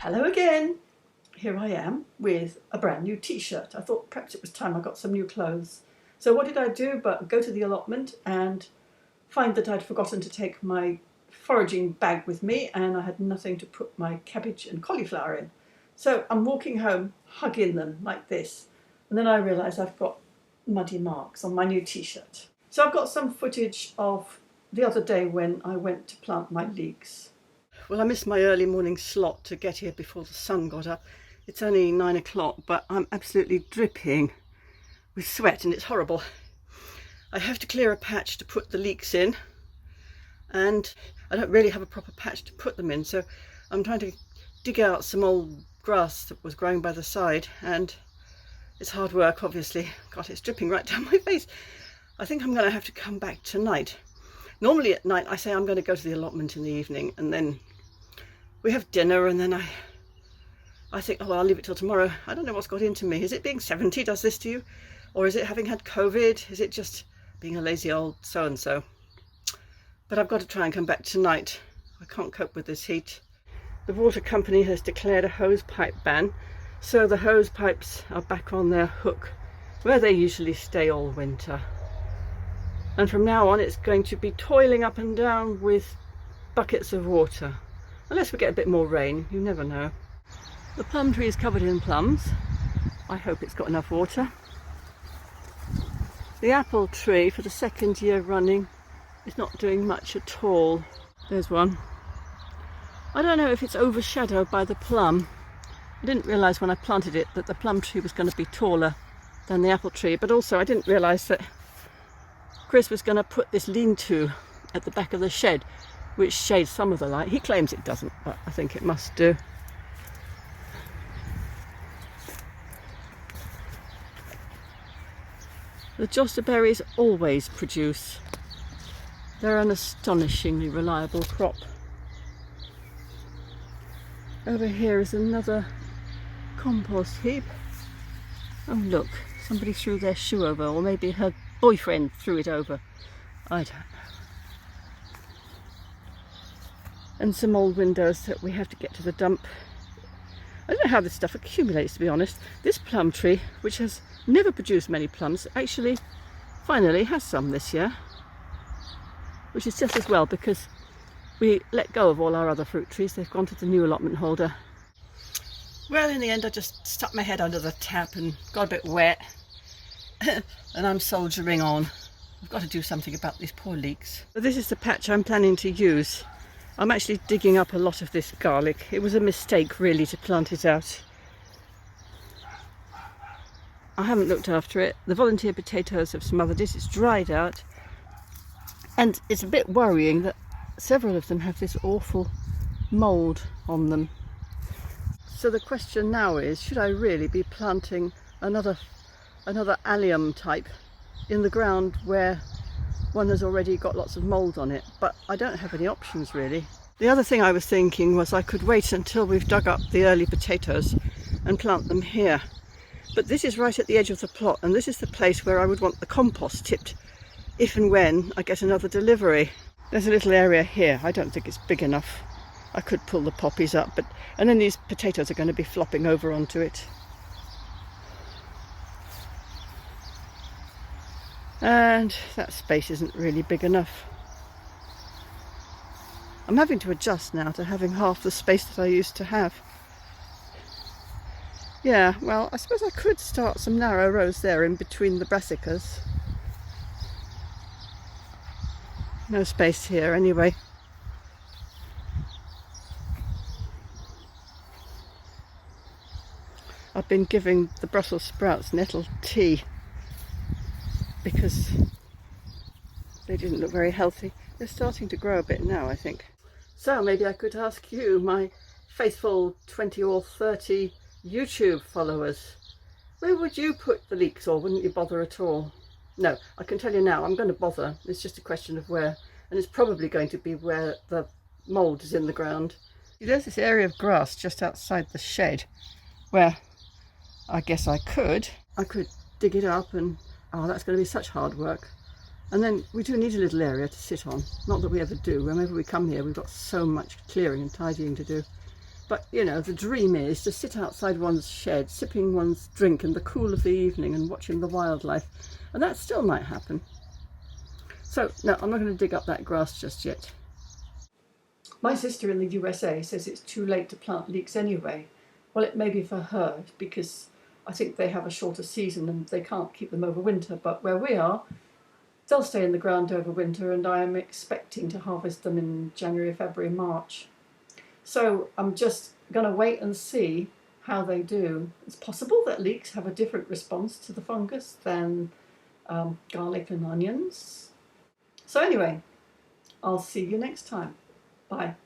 Hello again. Here I am with a brand new t-shirt. I thought perhaps it was time I got some new clothes. So what did I do but go to the allotment and find that I'd forgotten to take my foraging bag with me, and I had nothing to put my cabbage and cauliflower in. So I'm walking home hugging them like this, and then I realise I've got muddy marks on my new t-shirt. So I've got some footage of the other day when I went to plant my leeks. Well, I missed my early morning slot to get here before the sun got up. It's only 9 o'clock, but I'm absolutely dripping with sweat and it's horrible. I have to clear a patch to put the leeks in, and I don't really have a proper patch to put them in, so I'm trying to dig out some old grass that was growing by the side, and it's hard work, obviously. God, it's dripping right down my face. I think I'm going to have to come back tonight. Normally at night I say I'm going to go to the allotment in the evening, and then we have dinner, and then I think, oh well, I'll leave it till tomorrow. I don't know what's got into me. Is it being 70 does this to you? Or is it having had COVID? Is it just being a lazy old so-and-so? But I've got to try and come back tonight. I can't cope with this heat. The water company has declared a hose pipe ban, so the hose pipes are back on their hook, where they usually stay all winter. And from now on it's going to be toiling up and down with buckets of water. Unless we get a bit more rain, you never know. The plum tree is covered in plums. I hope it's got enough water. The apple tree, for the second year running, is not doing much at all. There's one. I don't know if it's overshadowed by the plum. I didn't realise when I planted it that the plum tree was going to be taller than the apple tree, but also I didn't realise that Chris was going to put this lean-to at the back of the shed, which shades some of the light. He claims it doesn't, but I think it must do. The josta berries always produce. They're an astonishingly reliable crop. Over here is another compost heap. Oh look, somebody threw their shoe over, or maybe her boyfriend threw it over. I don't know. And some old windows that we have to get to the dump. I don't know how this stuff accumulates, to be honest. This plum tree, which has never produced many plums, actually finally has some this year, which is just as well, because we let go of all our other fruit trees. They've gone to the new allotment holder. Well, in the end I just stuck my head under the tap and got a bit wet and I'm soldiering on. I've got to do something about these poor leeks. But this is the patch I'm planning to use. I'm actually digging up a lot of this garlic. It was a mistake really to plant it out. I haven't looked after it. The volunteer potatoes have smothered it. It's dried out. And it's a bit worrying that several of them have this awful mould on them. So the question now is, should I really be planting another allium type in the ground where one has already got lots of mould on it? But I don't have any options really. The other thing I was thinking was I could wait until we've dug up the early potatoes and plant them here. But this is right at the edge of the plot, and this is the place where I would want the compost tipped if and when I get another delivery. There's a little area here. I don't think it's big enough. I could pull the poppies up, and then these potatoes are going to be flopping over onto it. And that space isn't really big enough. I'm having to adjust now to having half the space that I used to have. Yeah, well, I suppose I could start some narrow rows there in between the brassicas. No space here anyway. I've been giving the Brussels sprouts nettle tea because they didn't look very healthy. They're starting to grow a bit now, I think. So maybe I could ask you, my faithful 20 or 30 YouTube followers, where would you put the leeks, or wouldn't you bother at all? No, I can tell you now, I'm going to bother. It's just a question of where, and it's probably going to be where the mould is in the ground. There's this area of grass just outside the shed where I guess I could dig it up, and oh, that's going to be such hard work. And then we do need a little area to sit on. Not that we ever do. Whenever we come here, we've got so much clearing and tidying to do. But, you know, the dream is to sit outside one's shed, sipping one's drink in the cool of the evening and watching the wildlife. And that still might happen. So, no, I'm not going to dig up that grass just yet. My sister in the USA says it's too late to plant leeks anyway. Well, it may be for her, because I think they have a shorter season and they can't keep them over winter. But where we are, they'll stay in the ground over winter, and I am expecting to harvest them in January, February, March. So I'm just going to wait and see how they do. It's possible that leeks have a different response to the fungus than garlic and onions. So anyway, I'll see you next time. Bye.